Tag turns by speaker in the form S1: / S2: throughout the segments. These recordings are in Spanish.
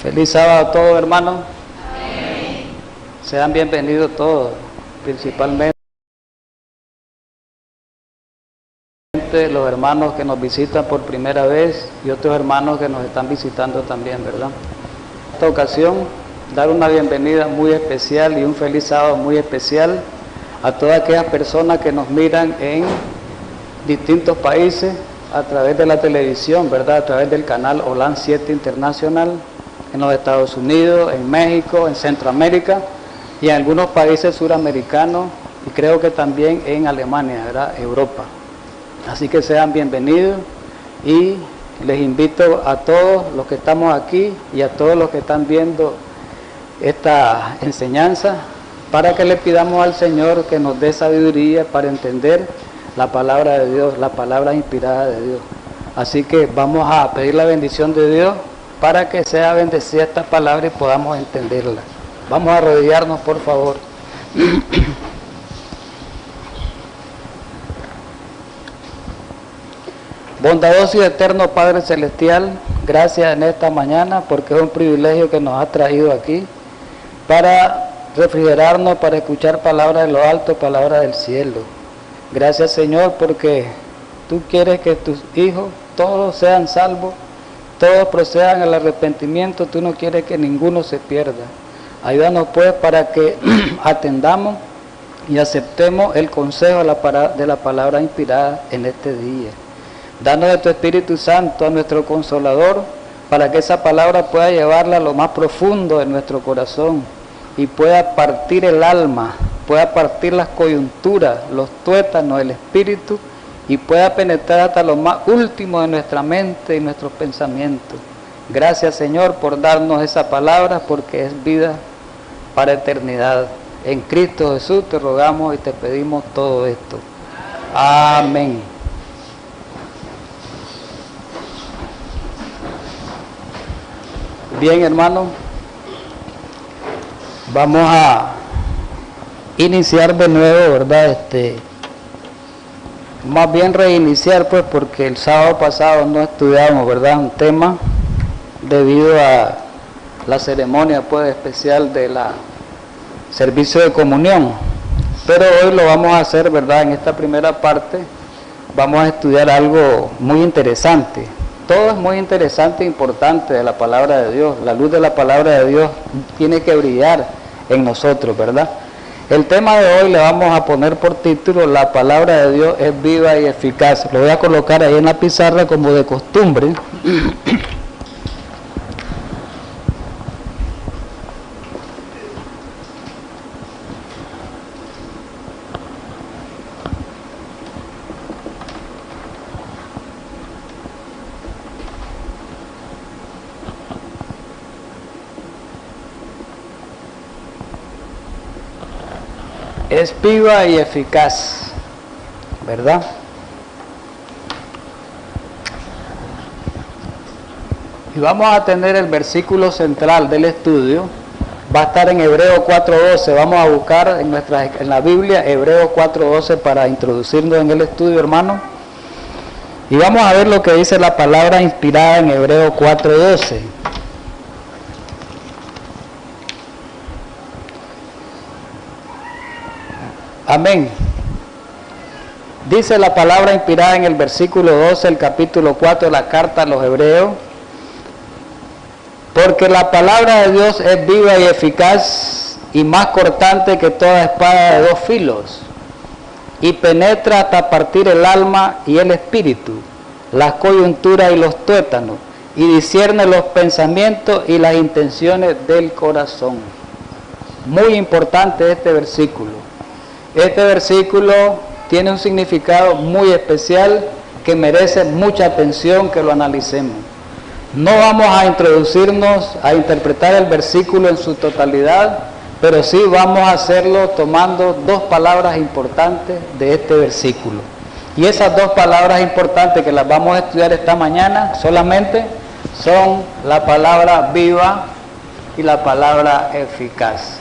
S1: Feliz sábado a todos, hermanos. Sean bienvenidos todos, principalmente los hermanos que nos visitan por primera vez y otros hermanos que nos están visitando también, ¿verdad? En esta ocasión, dar una bienvenida muy especial y un feliz sábado muy especial a todas aquellas personas que nos miran en distintos países a través de la televisión, ¿verdad? A través del canal Holan 7 Internacional, en los Estados Unidos, en México, en Centroamérica y en algunos países suramericanos y creo que también en Alemania, ¿verdad? Europa. Así que sean bienvenidos y les invito a todos los que estamos aquí y a todos los que están viendo esta enseñanza para que le pidamos al Señor que nos dé sabiduría para entender la palabra de Dios, la palabra inspirada de Dios. Así que vamos a pedir la bendición de Dios para que sea bendecida esta palabra y podamos entenderla. Vamos a arrodillarnos, por favor. Bondadoso y eterno Padre Celestial, gracias en esta mañana porque es un privilegio que nos ha traído aquí para refrigerarnos, para escuchar palabras de lo alto, palabras del cielo. Gracias, Señor, porque tú quieres que tus hijos todos sean salvos, todos procedan al arrepentimiento, tú no quieres que ninguno se pierda. Ayúdanos pues para que atendamos y aceptemos el consejo de la palabra inspirada en este día. Danos de tu Espíritu Santo a nuestro Consolador para que esa palabra pueda llevarla a lo más profundo de nuestro corazón y pueda partir el alma, pueda partir las coyunturas, los tuétanos, el espíritu y pueda penetrar hasta lo más último de nuestra mente y nuestros pensamientos. Gracias, Señor, por darnos esa palabra porque es vida para eternidad. En Cristo Jesús te rogamos y te pedimos todo esto. Amén. Bien, hermanos, vamos a iniciar de nuevo, ¿verdad? Más bien reiniciar, pues, porque el sábado pasado no estudiamos, ¿verdad? Un tema debido a la ceremonia, pues, especial de la servicio de comunión. Pero hoy lo vamos a hacer, ¿verdad? En esta primera parte vamos a estudiar algo muy interesante. Todo es muy interesante e importante de la palabra de Dios. La luz de la palabra de Dios tiene que brillar en nosotros, ¿verdad? El tema de hoy le vamos a poner por título: la palabra de Dios es viva y eficaz. Lo voy a colocar ahí en la pizarra como de costumbre. Es viva y eficaz, ¿verdad? Y vamos a tener el versículo central del estudio. Va a estar en Hebreo 4:12. Vamos a buscar en la Biblia Hebreo 4:12 para introducirnos en el estudio, hermano. Y vamos a ver lo que dice la palabra inspirada en Hebreo 4:12. Amén. Dice la palabra inspirada en el versículo 12, el capítulo 4 de la carta a los Hebreos: porque la palabra de Dios es viva y eficaz y más cortante que toda espada de dos filos, y penetra hasta partir el alma y el espíritu, las coyunturas y los tuétanos, y discierne los pensamientos y las intenciones del corazón. Muy importante este versículo. Este versículo tiene un significado muy especial que merece mucha atención que lo analicemos. No vamos a introducirnos a interpretar el versículo en su totalidad, pero sí vamos a hacerlo tomando dos palabras importantes de este versículo. Y esas dos palabras importantes que las vamos a estudiar esta mañana solamente son la palabra viva y la palabra eficaz.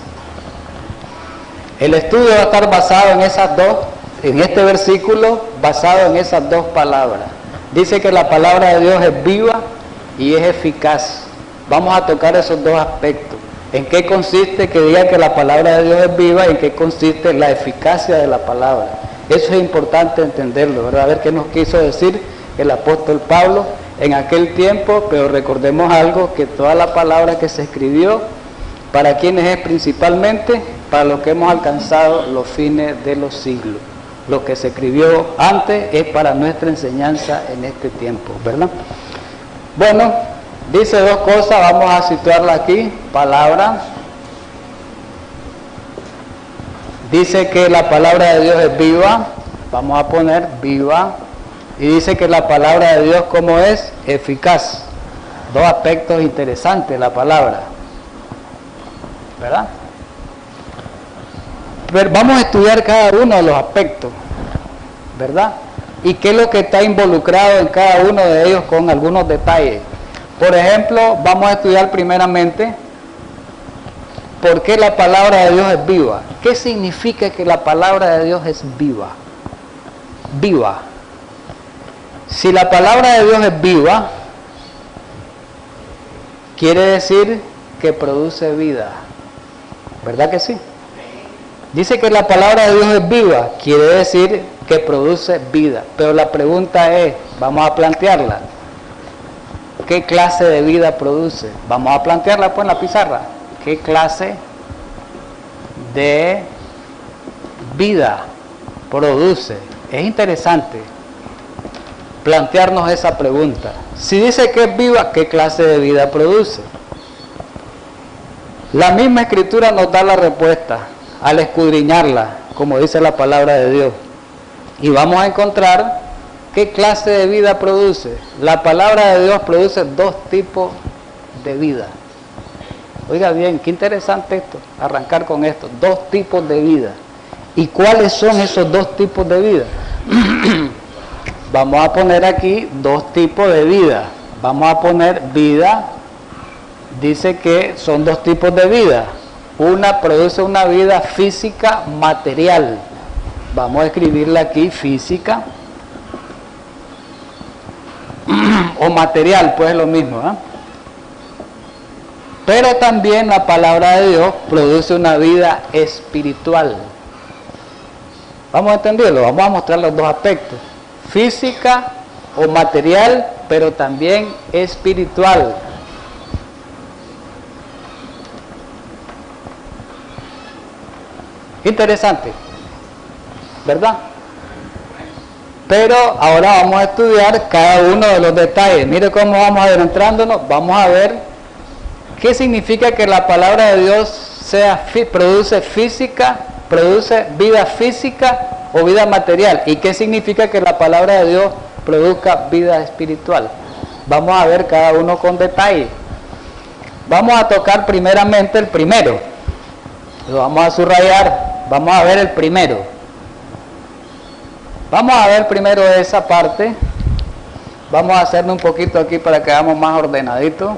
S1: El estudio va a estar basado en esas dos, en este versículo, basado en esas dos palabras. Dice que la palabra de Dios es viva y es eficaz. Vamos a tocar esos dos aspectos. ¿En qué consiste que diga que la palabra de Dios es viva y en qué consiste la eficacia de la palabra? Eso es importante entenderlo, ¿verdad? A ver qué nos quiso decir el apóstol Pablo en aquel tiempo, pero recordemos algo, que toda la palabra que se escribió, ¿para quiénes es principalmente? Para los que hemos alcanzado los fines de los siglos. Lo que se escribió antes es para nuestra enseñanza en este tiempo, ¿verdad? Bueno, dice dos cosas, vamos a situarla aquí. Palabra. Dice que la palabra de Dios es viva, vamos a poner viva. Y dice que la palabra de Dios, ¿cómo es? Eficaz. Dos aspectos interesantes de la palabra, ¿verdad? Pero vamos a estudiar cada uno de los aspectos, ¿verdad? Y qué es lo que está involucrado en cada uno de ellos con algunos detalles. Por ejemplo, vamos a estudiar primeramente por qué la palabra de Dios es viva. ¿Qué significa que la palabra de Dios es viva? Viva. Si la palabra de Dios es viva, quiere decir que produce vida. ¿Verdad que sí? Dice que la palabra de Dios es viva, quiere decir que produce vida. Pero la pregunta es, vamos a plantearla. ¿Qué clase de vida produce? Vamos a plantearla pues en la pizarra. ¿Qué clase de vida produce? Es interesante plantearnos esa pregunta. Si dice que es viva, ¿qué clase de vida produce? La misma Escritura nos da la respuesta al escudriñarla, como dice la palabra de Dios. Y vamos a encontrar qué clase de vida produce. La palabra de Dios produce dos tipos de vida. Oiga bien, qué interesante esto, arrancar con esto. Dos tipos de vida. ¿Y cuáles son esos dos tipos de vida? Vamos a poner aquí dos tipos de vida. Vamos a poner vida. Dice que son dos tipos de vida. Una produce una vida física material. Vamos a escribirla aquí, física. O material, pues es lo mismo, ¿eh? Pero también la palabra de Dios produce una vida espiritual. Vamos a entenderlo, vamos a mostrar los dos aspectos. Física o material, pero también espiritual. Interesante, ¿verdad? Pero ahora vamos a estudiar cada uno de los detalles. Mire cómo vamos adentrándonos. Vamos a ver qué significa que la palabra de Dios produce vida física o vida material. Y qué significa que la palabra de Dios produzca vida espiritual. Vamos a ver cada uno con detalle. Vamos a tocar primeramente el primero. Lo vamos a subrayar. Vamos a ver el primero. Vamos a ver primero esa parte. Vamos a hacerlo un poquito aquí para que hagamos más ordenadito,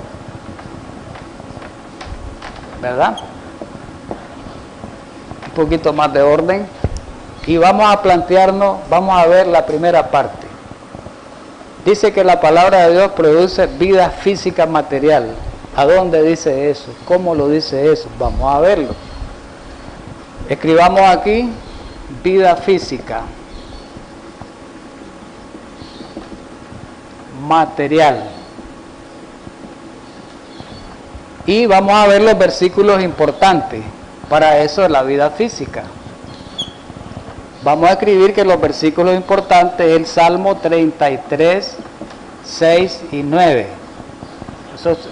S1: ¿verdad? Un poquito más de orden. Y vamos a plantearnos, vamos a ver la primera parte. Dice que la palabra de Dios produce vida física material. ¿A dónde dice eso? ¿Cómo lo dice eso? Vamos a verlo. Escribamos aquí vida física material. Y vamos a ver los versículos importantes para eso de la vida física. Vamos a escribir que los versículos importantes es el Salmo 33, 6 y 9.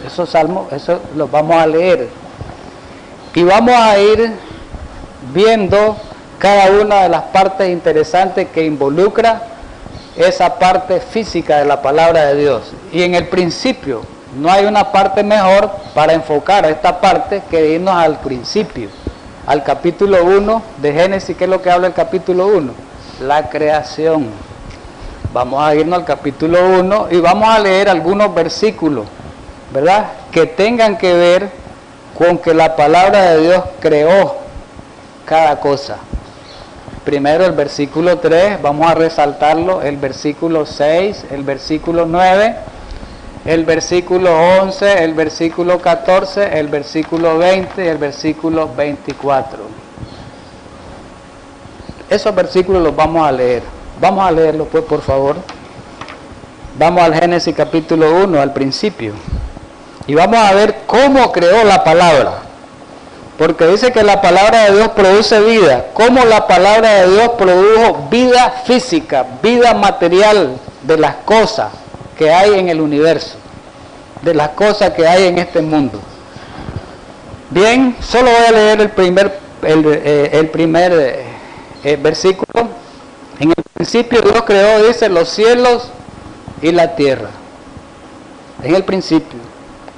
S1: Esos salmos, eso los vamos a leer. Y vamos a ir viendo cada una de las partes interesantes que involucra esa parte física de la palabra de Dios. Y en el principio, no hay una parte mejor para enfocar a esta parte que irnos al principio, al capítulo 1 de Génesis. ¿Qué es lo que habla el capítulo 1? La creación. Vamos a irnos al capítulo 1 y vamos a leer algunos versículos, ¿verdad?, que tengan que ver con que la palabra de Dios creó cada cosa. Primero el versículo 3, vamos a resaltarlo, el versículo 6, el versículo 9, el versículo 11, el versículo 14, el versículo 20 y el versículo 24. Esos versículos los vamos a leer. Vamos a leerlos pues, por favor. Vamos al Génesis capítulo 1, al principio. Y vamos a ver cómo creó la palabra. Porque dice que la palabra de Dios produce vida. Cómo la palabra de Dios produjo vida física, vida material de las cosas que hay en el universo, de las cosas que hay en este mundo. Bien, solo voy a leer el primer versículo. En el principio Dios creó, dice, los cielos y la tierra. En el principio.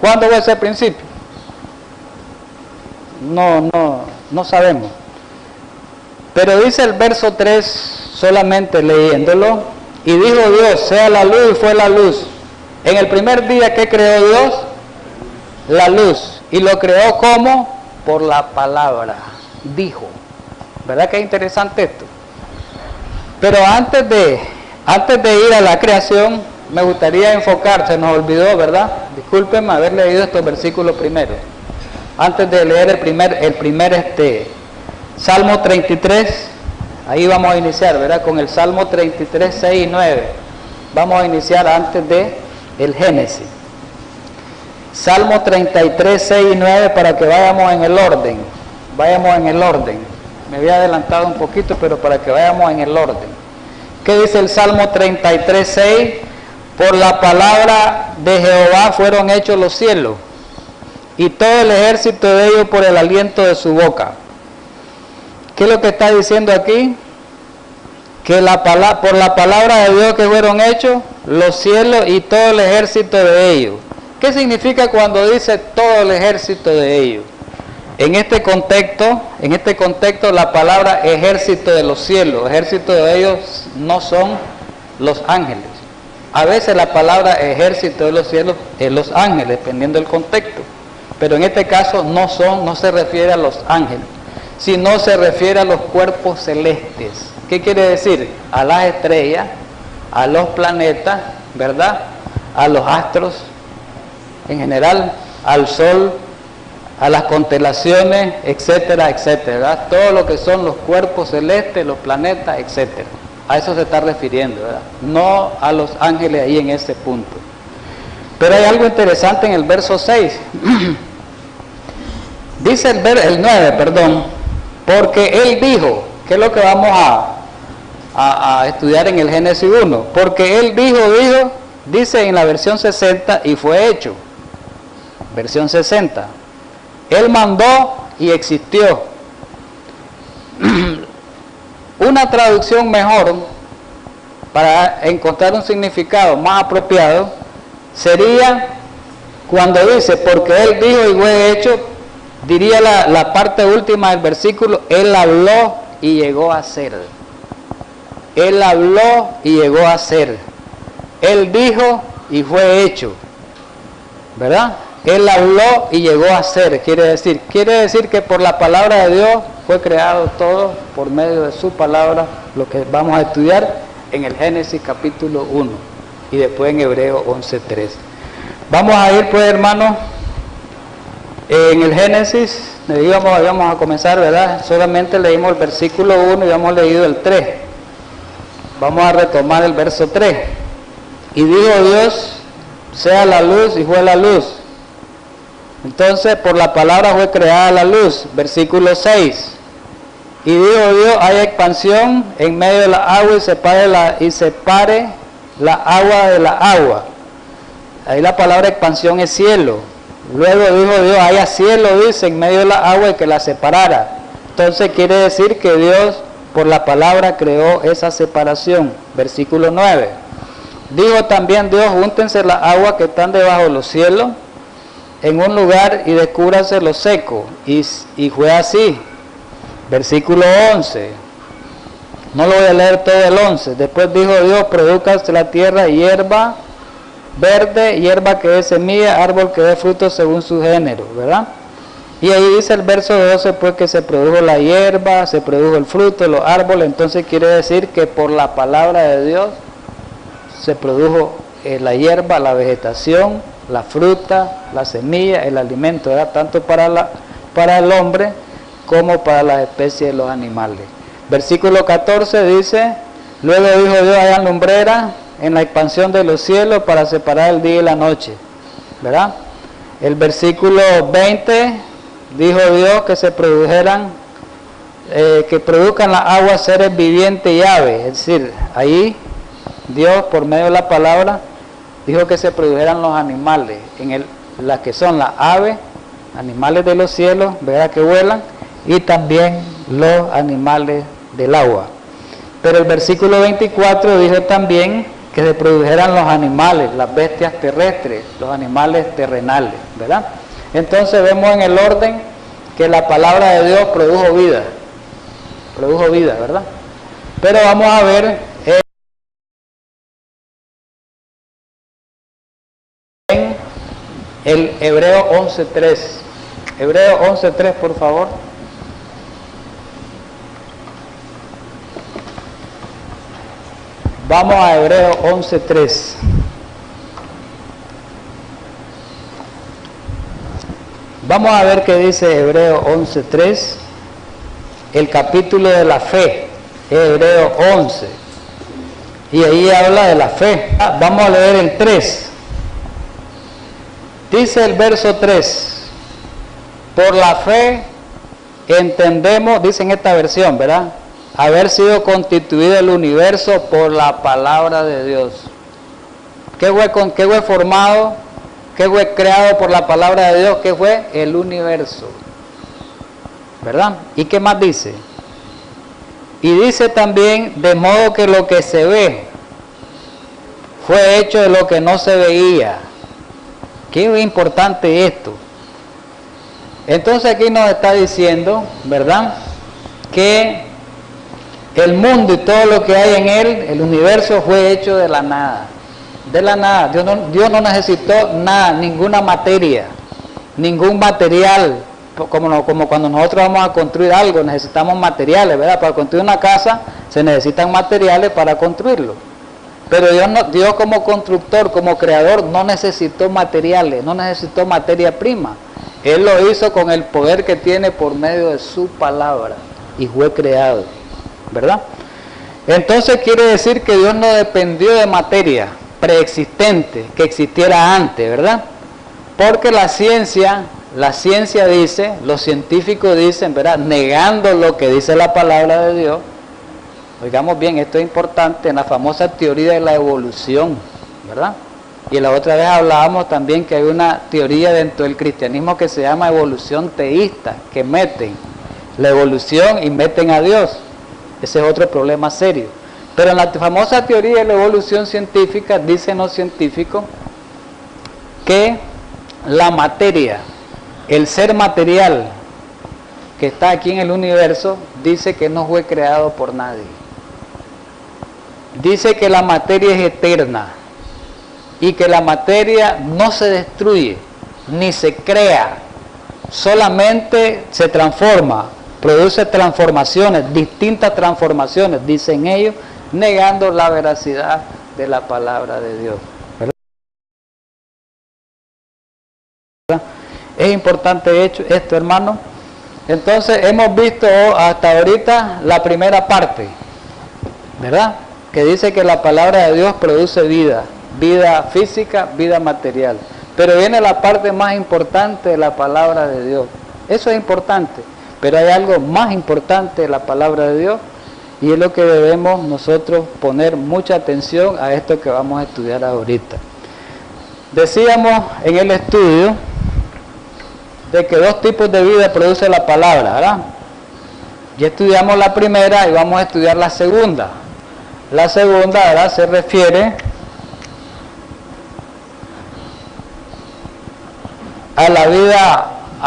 S1: ¿Cuándo fue ese principio? No sabemos. Pero dice el verso 3, solamente leyéndolo, y dijo Dios, sea la luz, y fue la luz. En el primer día que creó Dios, la luz. Y lo creó ¿cómo? Por la palabra. Dijo. ¿Verdad que es interesante esto? Pero antes de ir a la creación, me gustaría enfocar, se nos olvidó, ¿verdad? Discúlpenme haber leído estos versículos primero. Antes de leer el primer Salmo 33, ahí vamos a iniciar, ¿verdad? Con el Salmo 33, 6 y 9. Vamos a iniciar antes de el Génesis. Salmo 33, 6 y 9 para que vayamos en el orden. Vayamos en el orden. Me había adelantado un poquito, pero para que vayamos en el orden. ¿Qué dice el Salmo 33, 6? Por la palabra de Jehová fueron hechos los cielos, y todo el ejército de ellos por el aliento de su boca. ¿Qué es lo que está diciendo aquí? Que por la palabra de Dios que fueron hechos los cielos y todo el ejército de ellos. ¿Qué significa cuando dice todo el ejército de ellos? En este contexto la palabra ejército de los cielos, ejército de ellos no son los ángeles. A veces la palabra ejército de los cielos es los ángeles, dependiendo del contexto. Pero en este caso no se refiere a los ángeles, sino se refiere a los cuerpos celestes. ¿Qué quiere decir? A las estrellas, a los planetas, ¿verdad? A los astros, en general, al sol, a las constelaciones, etcétera, etcétera, ¿verdad? Todo lo que son los cuerpos celestes, los planetas, etcétera. A eso se está refiriendo, ¿verdad? No a los ángeles ahí en ese punto. Pero hay algo interesante en el verso 6. Dice el 9, perdón, porque él dijo, ¿qué es lo que vamos a estudiar en el Génesis 1? Porque él dijo, dice en la versión 60, y fue hecho. Versión 60. Él mandó y existió. Una traducción mejor, para encontrar un significado más apropiado, sería cuando dice, porque él dijo y fue hecho, diría la parte última del versículo, él habló y llegó a ser. Él habló y llegó a ser. Él dijo y fue hecho. ¿Verdad? Él habló y llegó a ser, quiere decir que por la palabra de Dios fue creado todo por medio de su palabra, lo que vamos a estudiar en el Génesis capítulo 1 y después en Hebreos 11:3. Vamos a ir pues, hermanos, en el Génesis, íbamos a comenzar, ¿verdad? Solamente leímos el versículo 1 y hemos leído el 3. Vamos a retomar el verso 3. Y dijo Dios, sea la luz, y fue la luz. Entonces, por la palabra fue creada la luz. Versículo 6. Y dijo Dios, hay expansión en medio de la agua y separe la agua de la agua. Ahí la palabra expansión es cielo. Luego dijo Dios, haya cielo, dice, en medio de la agua y que la separara. Entonces quiere decir que Dios, por la palabra, creó esa separación. Versículo 9. Dijo también Dios, júntense las aguas que están debajo de los cielos en un lugar y descúbranse lo seco. Y fue así. Versículo 11. No lo voy a leer todo el 11. Después dijo Dios, produzcase la tierra hierba verde, hierba que dé semilla, árbol que dé fruto según su género, ¿verdad? Y ahí dice el verso 12, pues que se produjo la hierba, se produjo el fruto, los árboles. Entonces quiere decir que por la palabra de Dios se produjo la hierba, la vegetación, la fruta, la semilla, el alimento, ¿verdad? Tanto para el hombre como para las especies de los animales. Versículo 14 dice: luego dijo Dios, hayan lumbrera en la expansión de los cielos para separar el día y la noche, ¿verdad? El versículo 20 dijo Dios que se produjeran, que produzcan las aguas seres vivientes y aves. Es decir, ahí Dios por medio de la palabra dijo que se produjeran los animales, las que son las aves, animales de los cielos, ¿verdad? Que vuelan, y también los animales del agua. Pero el versículo 24 dijo también que se produjeran los animales, las bestias terrestres, los animales terrenales, ¿verdad? Entonces vemos en el orden que la palabra de Dios produjo vida, ¿verdad? Pero vamos a ver en el Hebreo 11.3. Hebreo 11.3, por favor. Vamos a Hebreo 11.3. Vamos a ver qué dice Hebreo 11.3, el capítulo de la fe, Hebreo 11. Y ahí habla de la fe. Vamos a leer el 3. Dice el verso 3: por la fe entendemos, dice en esta versión, ¿verdad?, haber sido constituido el universo por la palabra de Dios. ¿Qué fue formado? ¿Qué fue creado por la palabra de Dios? ¿Qué fue? El universo, ¿verdad? ¿Y qué más dice? Y dice también, de modo que lo que se ve fue hecho de lo que no se veía. Qué importante esto. Entonces aquí nos está diciendo, ¿verdad?, que el mundo y todo lo que hay en él, el universo, fue hecho de la nada. De la nada. Dios no necesitó nada, ninguna materia, ningún material. Como cuando nosotros vamos a construir algo, necesitamos materiales, ¿verdad? Para construir una casa se necesitan materiales para construirlo. Pero Dios como constructor, como creador, no necesitó materiales, no necesitó materia prima. Él lo hizo con el poder que tiene por medio de su palabra y fue creado, ¿verdad? Entonces quiere decir que Dios no dependió de materia preexistente que existiera antes, ¿verdad? Porque la ciencia dice, los científicos dicen, ¿verdad?, negando lo que dice la palabra de Dios. Oigamos bien, esto es importante, en la famosa teoría de la evolución, ¿verdad? Y la otra vez hablábamos también que hay una teoría dentro del cristianismo que se llama evolución teísta, que meten la evolución y meten a Dios. Ese es otro problema serio. Pero en la famosa teoría de la evolución científica, dicen los científicos que la materia, el ser material que está aquí en el universo, dice que no fue creado por nadie. Dice que la materia es eterna y que la materia no se destruye ni se crea, solamente se transforma, produce transformaciones, distintas transformaciones, dicen ellos, negando la veracidad de la palabra de Dios, ¿verdad? Es importante esto, hermano. Entonces hemos visto hasta ahorita la primera parte, ¿verdad?, que dice que la palabra de Dios produce vida, vida física, vida material. Pero viene la parte más importante de la palabra de Dios. Eso es importante, pero hay algo más importante de la palabra de Dios, y es lo que debemos nosotros poner mucha atención a esto que vamos a estudiar ahorita. Decíamos en el estudio de que dos tipos de vida produce la palabra, ¿verdad? Ya estudiamos la primera y vamos a estudiar la segunda. La segunda, ¿verdad?, se refiere a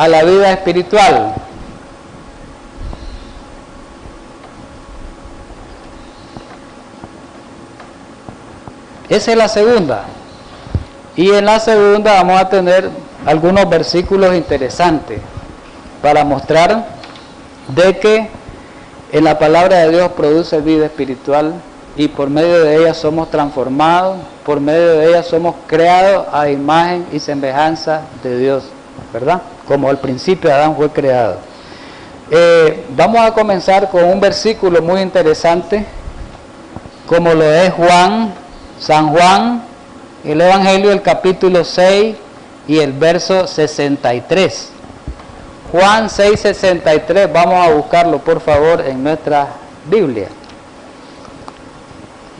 S1: la vida espiritual. Esa es la segunda. Y en la segunda vamos a tener algunos versículos interesantes para mostrar de que en la palabra de Dios produce vida espiritual y por medio de ella somos transformados, por medio de ella somos creados a imagen y semejanza de Dios, ¿verdad? Como al principio Adán fue creado. Vamos a comenzar con un versículo muy interesante, como lo es San Juan, el Evangelio, el capítulo 6 y el verso 63. Juan 6:63, vamos a buscarlo por favor en nuestra Biblia.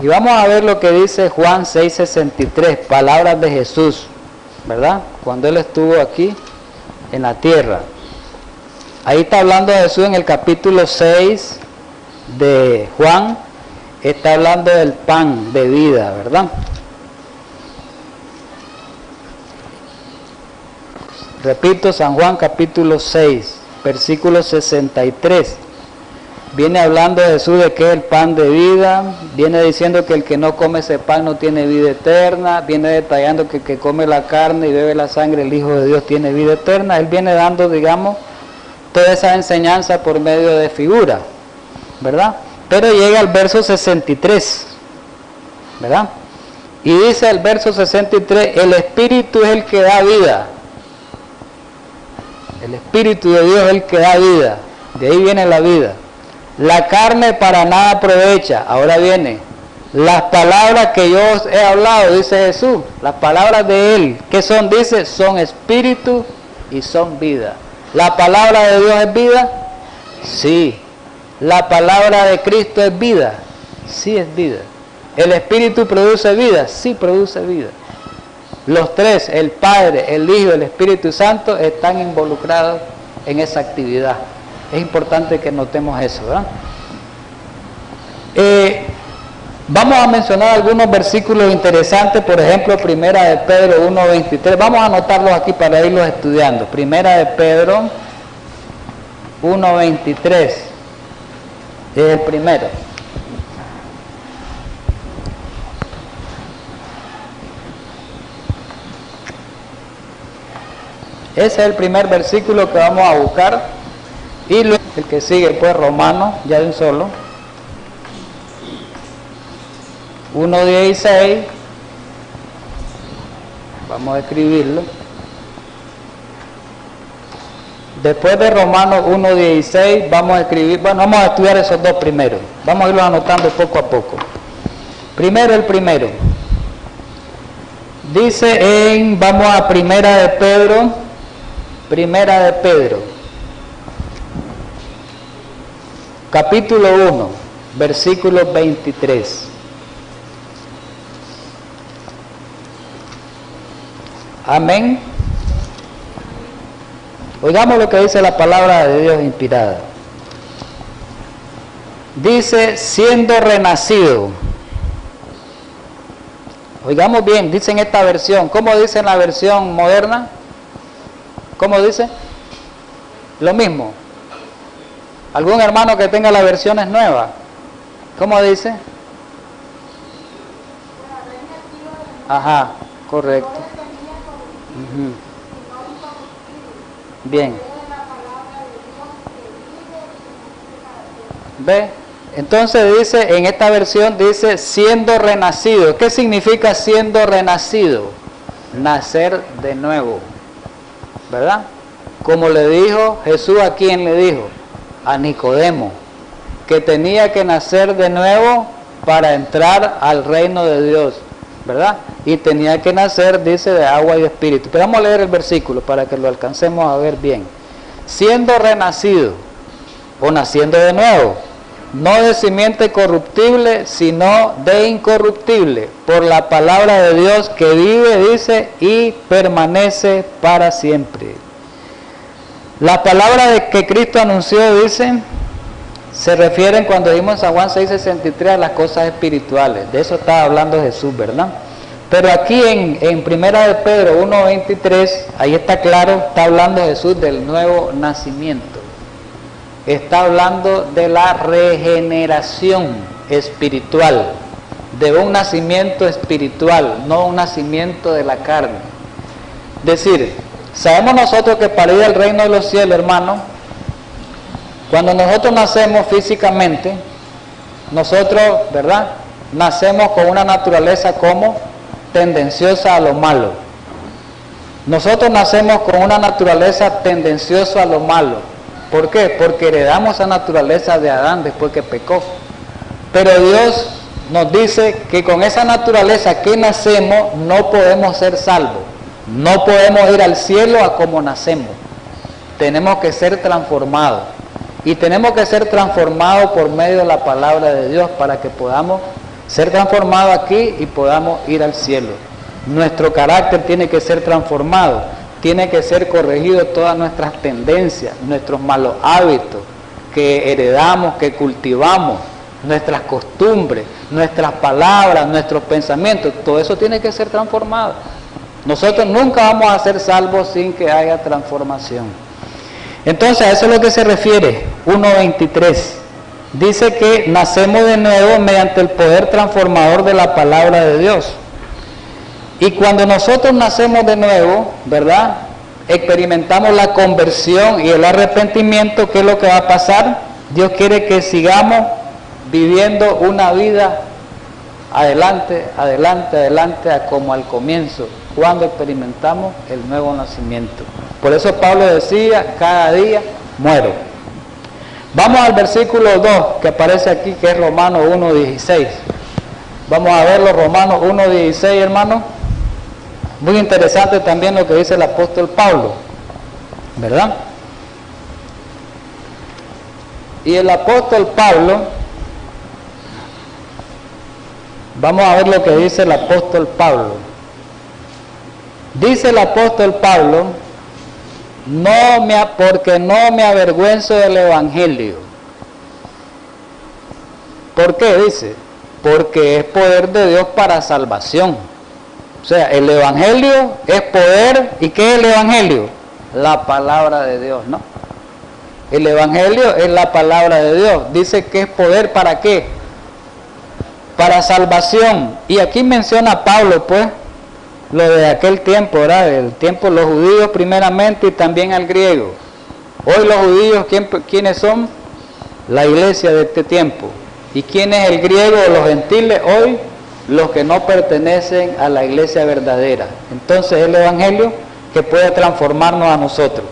S1: Y vamos a ver lo que dice Juan 6:63, palabras de Jesús, ¿verdad? Cuando Él estuvo aquí en la tierra. Ahí está hablando de Jesús en el capítulo 6 de Juan, está hablando del pan de vida, ¿verdad? Repito, San Juan capítulo 6, versículo 63. Viene hablando de Jesús de que es el pan de vida, viene diciendo que el que no come ese pan no tiene vida eterna, viene detallando que el que come la carne y bebe la sangre, el Hijo de Dios tiene vida eterna. Él viene dando, digamos, toda esa enseñanza por medio de figura, ¿verdad? Pero llega al verso 63, ¿verdad? Y dice el verso 63, el Espíritu es el que da vida. El Espíritu de Dios es el que da vida, de ahí viene la vida. La carne para nada aprovecha. Ahora viene, las palabras que yo os he hablado, dice Jesús, las palabras de Él, ¿qué son? Dice, son espíritu y son vida. ¿La palabra de Dios es vida? Sí. ¿La palabra de Cristo es vida? Sí es vida. ¿El Espíritu produce vida? Sí produce vida. Los tres, el Padre, el Hijo y el Espíritu Santo, están involucrados en esa actividad. Es importante que notemos eso, ¿verdad? Vamos a mencionar algunos versículos interesantes, por ejemplo, Primera de Pedro 1:23. Vamos a anotarlos aquí para irlos estudiando. Primera de Pedro 1:23 es el primero. Ese es el primer versículo que vamos a buscar. Y luego el que sigue, pues, Romanos, ya de un solo. 1:16. Vamos a escribirlo. Después de Romanos 1:16, vamos a escribir, bueno, vamos a estudiar esos dos primeros. Vamos a irlos anotando poco a poco. Primero el primero. Dice vamos a Primera de Pedro. Capítulo 1, versículo 23. Amén. Oigamos lo que dice la palabra de Dios inspirada. Dice, siendo renacido. Oigamos bien, dice en esta versión. ¿Cómo dice en la versión moderna? ¿Cómo dice? Lo mismo. ¿Algún hermano que tenga las versiones nuevas? ¿Cómo dice? Ajá, correcto. Bien. ¿Ve? Entonces dice, en esta versión dice, siendo renacido. ¿Qué significa siendo renacido? Nacer de nuevo. ¿Verdad? Como le dijo Jesús, ¿a quién le dijo? A Nicodemo, que tenía que nacer de nuevo para entrar al reino de Dios, ¿verdad? Y tenía que nacer, dice, de agua y de espíritu. Pero vamos a leer el versículo para que lo alcancemos a ver bien. Siendo renacido, o naciendo de nuevo, no de simiente corruptible, sino de incorruptible, por la palabra de Dios que vive, dice, y permanece para siempre. La palabra de que Cristo anunció, dice, se refieren cuando vimos en San Juan 6:63 a las cosas espirituales. De eso estaba hablando Jesús, ¿verdad? Pero aquí en Primera de Pedro 1:23, ahí está claro, está hablando Jesús del nuevo nacimiento. Está hablando de la regeneración espiritual, de un nacimiento espiritual, no un nacimiento de la carne. Es decir, sabemos nosotros que para ir al reino de los cielos, hermano, cuando nosotros nacemos físicamente, nosotros, ¿verdad? nacemos con una naturaleza como tendenciosa a lo malo. Nosotros nacemos con una naturaleza tendenciosa a lo malo. ¿Por qué? Porque heredamos esa naturaleza de Adán después que pecó. Pero Dios nos dice que con esa naturaleza que nacemos no podemos ser salvos. No podemos ir al cielo a como nacemos. Tenemos que ser transformados. Y tenemos que ser transformados por medio de la palabra de Dios para que podamos ser transformados aquí y podamos ir al cielo. Nuestro carácter tiene que ser transformado, tiene que ser corregido todas nuestras tendencias, nuestros malos hábitos que heredamos, que cultivamos, nuestras costumbres, nuestras palabras, nuestros pensamientos, todo eso tiene que ser transformado. Nosotros nunca vamos a ser salvos sin que haya transformación. Entonces a eso es lo que se refiere 1:23. Dice que nacemos de nuevo mediante el poder transformador de la palabra de Dios. Y cuando nosotros nacemos de nuevo, ¿verdad? Experimentamos la conversión y el arrepentimiento. ¿Qué es lo que va a pasar? Dios quiere que sigamos viviendo una vida adelante, adelante, adelante, como al comienzo, cuando experimentamos el nuevo nacimiento. Por eso Pablo decía, cada día muero. Vamos al versículo 2 que aparece aquí, que es Romanos 1:16. Vamos a verlo, Romanos 1:16, hermano. Muy interesante también lo que dice el apóstol Pablo, ¿verdad? Y el apóstol Pablo, vamos a ver lo que dice el apóstol Pablo. Dice el apóstol Pablo, porque no me avergüenzo del evangelio. ¿Por qué? Dice, porque es poder de Dios para salvación. O sea, el evangelio es poder. ¿Y qué es el evangelio? La palabra de Dios, ¿no? El evangelio es la palabra de Dios. Dice que es poder, ¿para qué? Para salvación. Y aquí menciona Pablo, pues, lo de aquel tiempo, ¿verdad? El tiempo de los judíos primeramente y también al griego. Hoy los judíos, ¿quiénes son? La iglesia de este tiempo. ¿Y quién es el griego o los gentiles hoy? Los que no pertenecen a la iglesia verdadera. Entonces el evangelio que puede transformarnos a nosotros.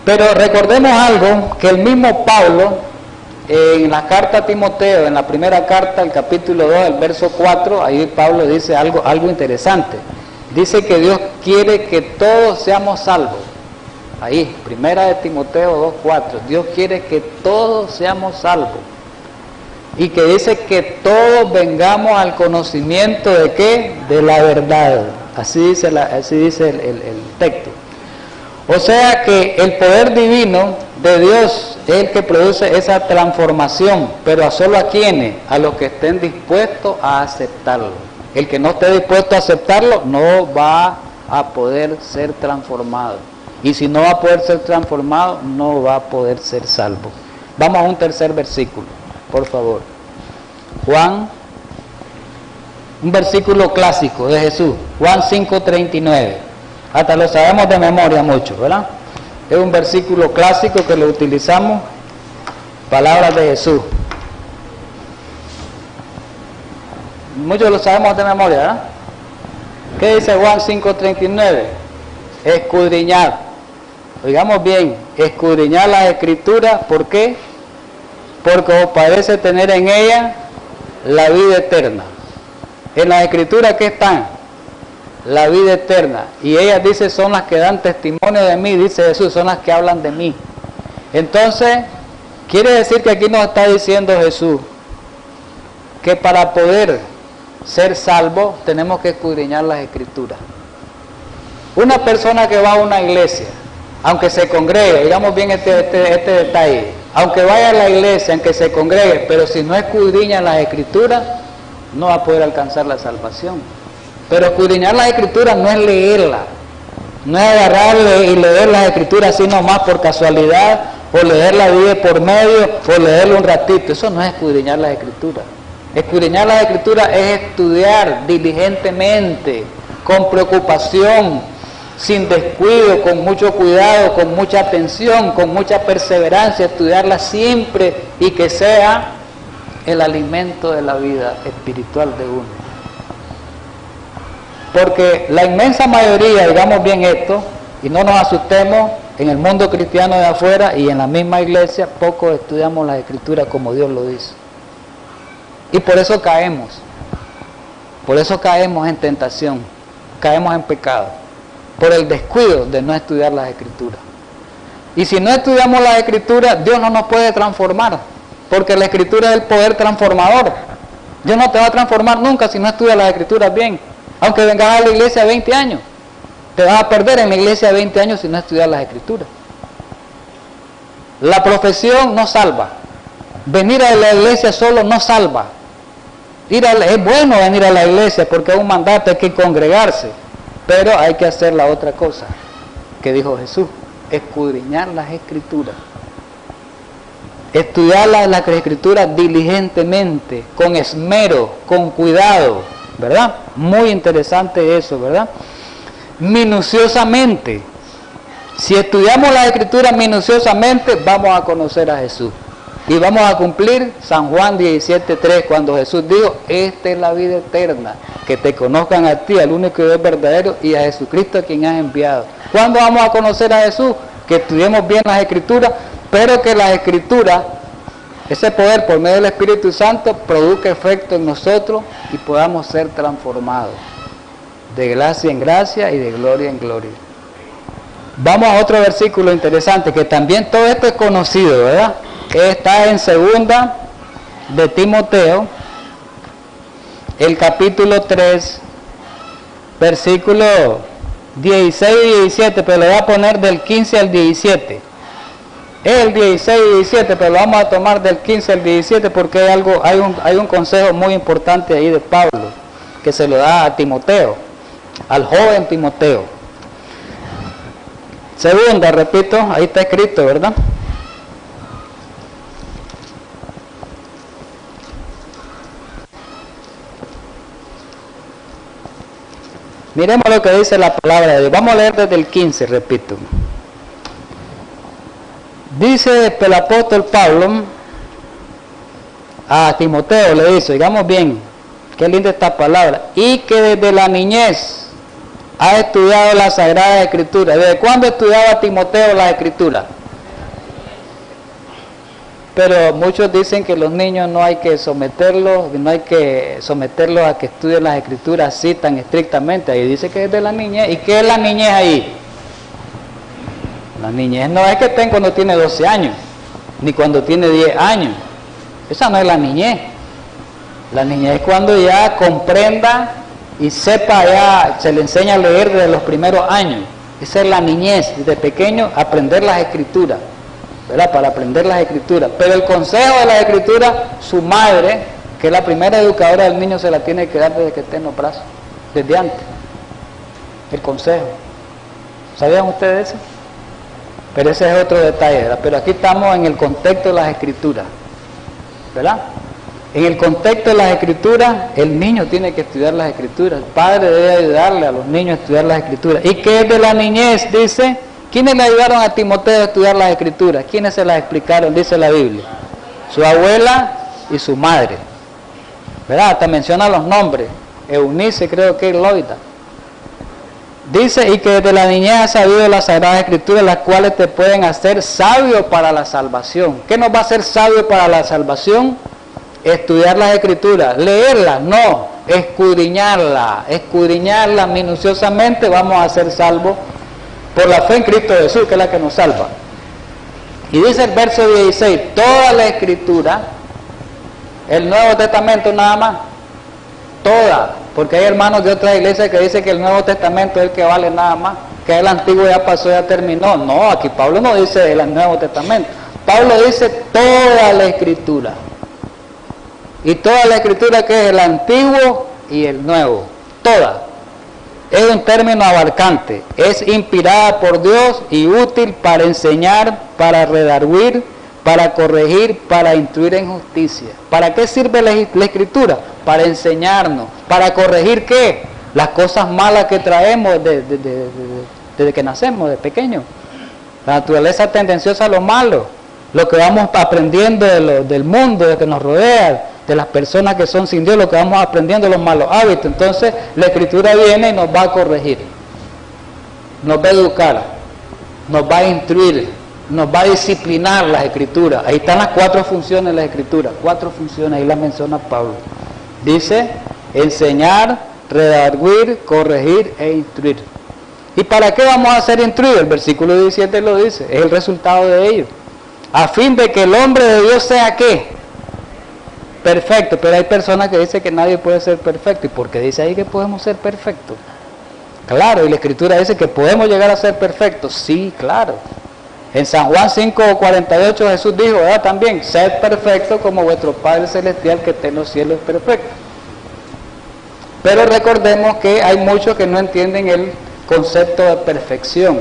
S1: Pero recordemos algo, que el mismo Pablo, en la carta a Timoteo, en la primera carta, el capítulo 2, el verso 4, ahí Pablo dice algo interesante. Dice que Dios quiere que todos seamos salvos. Ahí, primera de Timoteo 2:4, Dios quiere que todos seamos salvos. Y que dice que todos vengamos al conocimiento de ¿qué? De la verdad. Así dice el texto. O sea que el poder divino de Dios es el que produce esa transformación, pero a solo a quienes, a los que estén dispuestos a aceptarlo. El que no esté dispuesto a aceptarlo no va a poder ser transformado. Y si no va a poder ser transformado, no va a poder ser salvo. Vamos a un tercer versículo, por favor. Juan, un versículo clásico de Jesús, Juan 5:39. Hasta lo sabemos de memoria mucho, ¿verdad? Es un versículo clásico que lo utilizamos, palabras de Jesús. Muchos lo sabemos de memoria, ¿verdad? ¿Qué dice Juan 5:39? Escudriñar. Oigamos bien, escudriñar las escrituras. ¿Por qué? Porque os parece tener en ellas la vida eterna. En las escrituras, ¿qué están? La vida eterna. Y ellas, dice, son las que dan testimonio de mí, dice Jesús, son las que hablan de mí. Entonces, quiere decir que aquí nos está diciendo Jesús que para poder ser salvo tenemos que escudriñar las escrituras. Una persona que va a una iglesia, aunque se congregue, digamos bien este detalle, aunque vaya a la iglesia, aunque se congregue, pero si no escudriña las escrituras, no va a poder alcanzar la salvación. Pero escudriñar las escrituras no es leerla, no es agarrarle y leer las escrituras así nomás por casualidad, o leerla de por medio, o leerla un ratito. Eso no es escudriñar las escrituras. Escudriñar las escrituras es estudiar diligentemente, con preocupación, sin descuido, con mucho cuidado, con mucha atención, con mucha perseverancia, estudiarla siempre y que sea el alimento de la vida espiritual de uno. Porque la inmensa mayoría, digamos bien esto, y no nos asustemos, en el mundo cristiano de afuera y en la misma iglesia, poco estudiamos las Escrituras como Dios lo dice. Y por eso caemos en tentación, caemos en pecado, por el descuido de no estudiar las Escrituras. Y si no estudiamos las Escrituras, Dios no nos puede transformar, porque la Escritura es el poder transformador. Dios no te va a transformar nunca si no estudias las Escrituras bien. Aunque vengas a la iglesia 20 años, te vas a perder en la iglesia 20 años si no estudias las Escrituras. La profesión no salva. Venir a la iglesia solo no salva. Es bueno venir a la iglesia porque es un mandato, hay que congregarse, pero hay que hacer la otra cosa que dijo Jesús, escudriñar las Escrituras. Estudiar las Escrituras diligentemente, con esmero, con cuidado, ¿verdad? Muy interesante eso, ¿verdad? Minuciosamente. Si estudiamos las Escrituras minuciosamente, vamos a conocer a Jesús. Y vamos a cumplir San Juan 17:3, cuando Jesús dijo, esta es la vida eterna, que te conozcan a ti, al único Dios verdadero, y a Jesucristo a quien has enviado. ¿Cuándo vamos a conocer a Jesús? Que estudiemos bien las Escrituras, pero que las Escrituras, ese poder por medio del Espíritu Santo, produzca efecto en nosotros y podamos ser transformados de gracia en gracia y de gloria en gloria. Vamos a otro versículo interesante, que también todo esto es conocido, ¿verdad? Que está en segunda de Timoteo, el capítulo 3, versículo 16 y 17, pero le voy a poner del 15 al 17. Es el 16 y 17, pero lo vamos a tomar del 15 al 17 porque hay un consejo muy importante ahí de Pablo, que se lo da a Timoteo, al joven Timoteo. Segunda, repito, ahí está escrito, ¿verdad? Miremos lo que dice la palabra de Dios. Vamos a leer desde el 15, repito. Dice el apóstol Pablo a Timoteo, le dice, digamos bien, qué linda esta palabra, y que desde la niñez ha estudiado la Sagrada Escritura. ¿Desde cuándo estudiaba Timoteo la Escritura? Pero muchos dicen que los niños no hay que someterlos a que estudien las Escrituras así tan estrictamente. Ahí dice que es de la niñez. ¿Y qué es la niñez ahí? La niñez no es que estén cuando tiene 12 años, ni cuando tiene 10 años. Esa no es la niñez. La niñez es cuando ya comprenda y sepa, ya se le enseña a leer desde los primeros años. Esa es la niñez, desde pequeño aprender las Escrituras, ¿verdad? Para aprender las Escrituras. Pero el consejo de las Escrituras, su madre, que es la primera educadora del niño, se la tiene que dar desde que esté en los brazos, desde antes. El consejo. ¿Sabían ustedes eso? Pero ese es otro detalle, ¿verdad? Pero aquí estamos en el contexto de las Escrituras, ¿verdad? En el contexto de las Escrituras, el niño tiene que estudiar las Escrituras. El padre debe ayudarle a los niños a estudiar las Escrituras. ¿Y qué es de la niñez? Dice, ¿quiénes le ayudaron a Timoteo a estudiar las Escrituras? ¿Quiénes se las explicaron? Dice la Biblia. Su abuela y su madre, ¿verdad? Hasta menciona los nombres. Eunice, creo que es Loida. Dice, y que desde la niñez has sabido las Sagradas Escrituras, las cuales te pueden hacer sabio para la salvación. ¿Qué nos va a hacer sabio para la salvación? Estudiar las Escrituras, leerlas, no, escudriñarla minuciosamente, vamos a ser salvos por la fe en Cristo Jesús, que es la que nos salva. Y dice el verso 16, toda la Escritura, el Nuevo Testamento nada más, toda, porque hay hermanos de otras iglesias que dicen que el Nuevo Testamento es el que vale nada más, que el Antiguo ya pasó, ya terminó. No, aquí Pablo no dice el Nuevo Testamento, Pablo dice toda la Escritura. Y toda la Escritura, que es el Antiguo y el Nuevo, toda. Es un término abarcante, es inspirada por Dios y útil para enseñar, para redarguir, para corregir, para instruir en justicia. ¿Para qué sirve la Escritura? Para enseñarnos, para corregir ¿qué? Las cosas malas que traemos desde que nacemos, de pequeños. La naturaleza tendenciosa a lo malo, lo que vamos aprendiendo del mundo, de que nos rodea, de las personas que son sin Dios, lo que vamos aprendiendo, los malos hábitos. Entonces la Escritura viene y nos va a corregir, nos va a educar, nos va a instruir, nos va a disciplinar las Escrituras. Ahí están las 4 funciones de las Escrituras, 4 funciones, ahí las menciona Pablo. Dice, enseñar, redarguir, corregir e instruir. ¿Y para qué vamos a ser instruidos? El versículo 17 lo dice, es el resultado de ello. A fin de que el hombre de Dios sea, ¿qué? Perfecto. Pero hay personas que dicen que nadie puede ser perfecto. ¿Y por qué dice ahí que podemos ser perfectos? Claro, y la Escritura dice que podemos llegar a ser perfectos. Sí, claro. En San Juan 5:48 Jesús dijo, ¿verdad? También, sed perfecto como vuestro Padre Celestial que está en los cielos es perfecto. Pero recordemos que hay muchos que no entienden el concepto de perfección.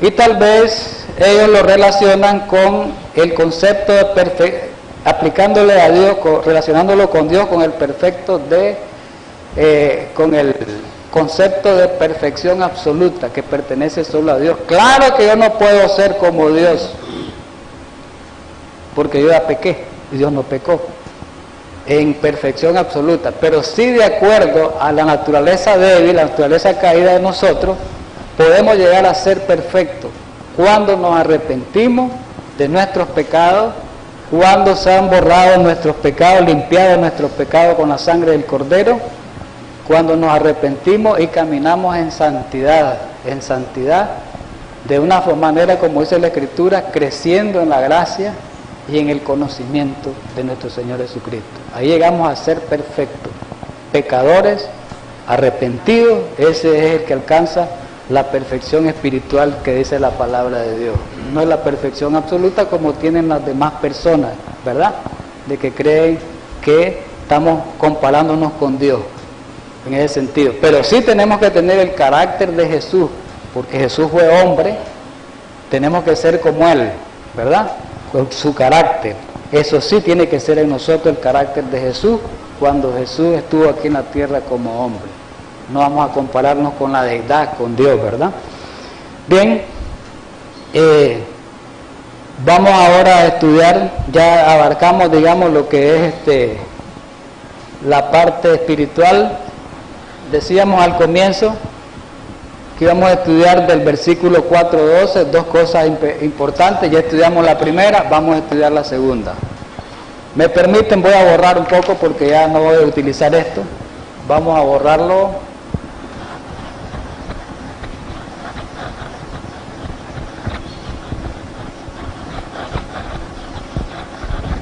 S1: Y tal vez ellos lo relacionan con el concepto de perfección, aplicándole a Dios, relacionándolo con Dios, con el perfecto con el concepto de perfección absoluta que pertenece solo a Dios. Claro que yo no puedo ser como Dios, porque yo ya pequé y Dios no pecó en perfección absoluta, pero sí de acuerdo a la naturaleza débil, la naturaleza caída de nosotros, podemos llegar a ser perfectos cuando nos arrepentimos de nuestros pecados, cuando se han borrado nuestros pecados, limpiado nuestros pecados con la sangre del Cordero, cuando nos arrepentimos y caminamos en santidad, de una manera, como dice la Escritura, creciendo en la gracia y en el conocimiento de nuestro Señor Jesucristo. Ahí llegamos a ser perfectos, pecadores, arrepentidos. Ese es el que alcanza la perfección espiritual que dice la palabra de Dios. No es la perfección absoluta como tienen las demás personas, ¿verdad? De que creen que estamos comparándonos con Dios en ese sentido. Pero sí tenemos que tener el carácter de Jesús, porque Jesús fue hombre, tenemos que ser como Él, ¿verdad? Con su carácter. Eso sí tiene que ser en nosotros el carácter de Jesús cuando Jesús estuvo aquí en la tierra como hombre. No vamos a compararnos con la deidad, con Dios, ¿verdad? Bien, vamos ahora a estudiar, ya abarcamos, digamos, lo que es la parte espiritual. Decíamos al comienzo que íbamos a estudiar del versículo 4:12, 2 cosas importantes. Ya estudiamos la primera, vamos a estudiar la segunda. Me permiten, voy a borrar un poco porque ya no voy a utilizar esto. Vamos a borrarlo.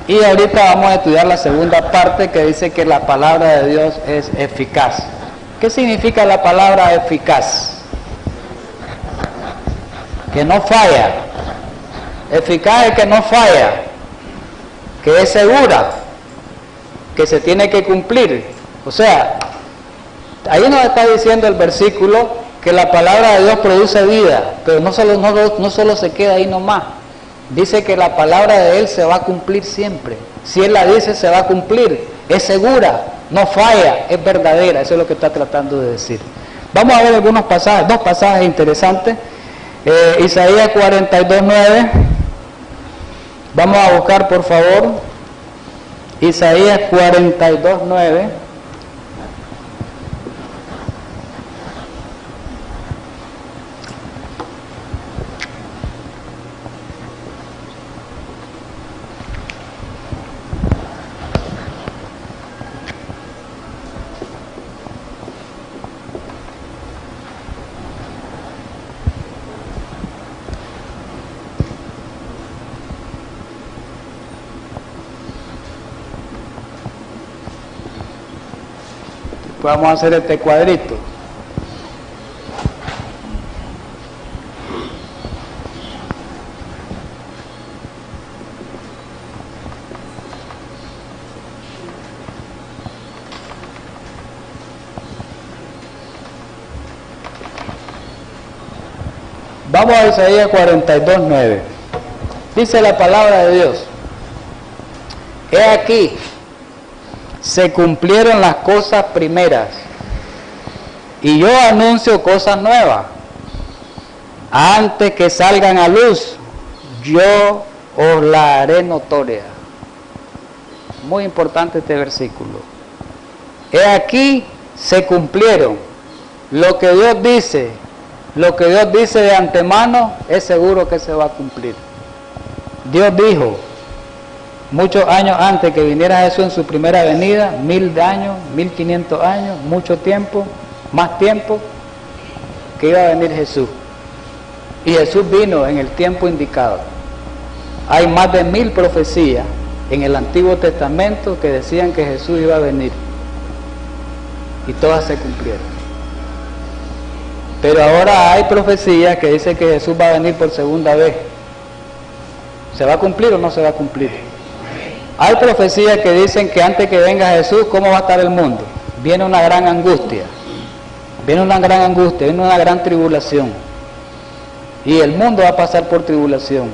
S1: Y ahorita vamos a estudiar la segunda parte que dice que la palabra de Dios es eficaz. ¿Qué significa la palabra eficaz? Que no falla. Eficaz es que no falla, que es segura, que se tiene que cumplir. O sea, ahí nos está diciendo el versículo que la palabra de Dios produce vida, pero no solo se queda ahí nomás. Dice que la palabra de Él se va a cumplir siempre. Si Él la dice, se va a cumplir. Es segura, no falla, es verdadera. Eso es lo que está tratando de decir. Vamos a ver algunos pasajes, 2 pasajes interesantes. Isaías 42:9. Vamos a buscar, por favor, Isaías 42:9. Vamos a hacer este cuadrito. Vamos a Isaías 42:9. Dice la palabra de Dios: He aquí, se cumplieron las cosas primeras, y yo anuncio cosas nuevas. Antes que salgan a luz, yo os la haré notoria. muy importante este versículo. He aquí se cumplieron. Lo que Dios dice de antemano, es seguro que se va a cumplir. Dios dijo, muchos años antes que viniera Jesús en su primera venida, 1000 años, 1500 años, mucho tiempo, más tiempo, que iba a venir Jesús. Y Jesús vino en el tiempo indicado. Hay más de 1000 profecías en el Antiguo Testamento que decían que Jesús iba a venir. Y todas se cumplieron. Pero ahora hay profecías que dicen que Jesús va a venir por segunda vez. ¿Se va a cumplir o no se va a cumplir? Hay profecías que dicen que antes que venga Jesús, ¿cómo va a estar el mundo? Viene una gran angustia. Viene una gran angustia, viene una gran tribulación. Y el mundo va a pasar por tribulación.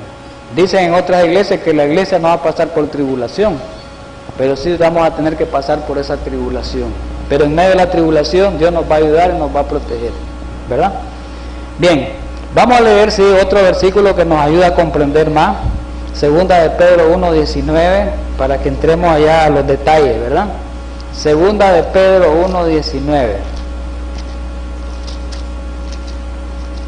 S1: Dicen en otras iglesias que la iglesia no va a pasar por tribulación, pero sí vamos a tener que pasar por esa tribulación. Pero en medio de la tribulación Dios nos va a ayudar y nos va a proteger, ¿verdad? Bien, vamos a leer otro versículo que nos ayuda a comprender más. Segunda de Pedro 1:19, para que entremos allá a los detalles, ¿verdad? Segunda de Pedro 1:19.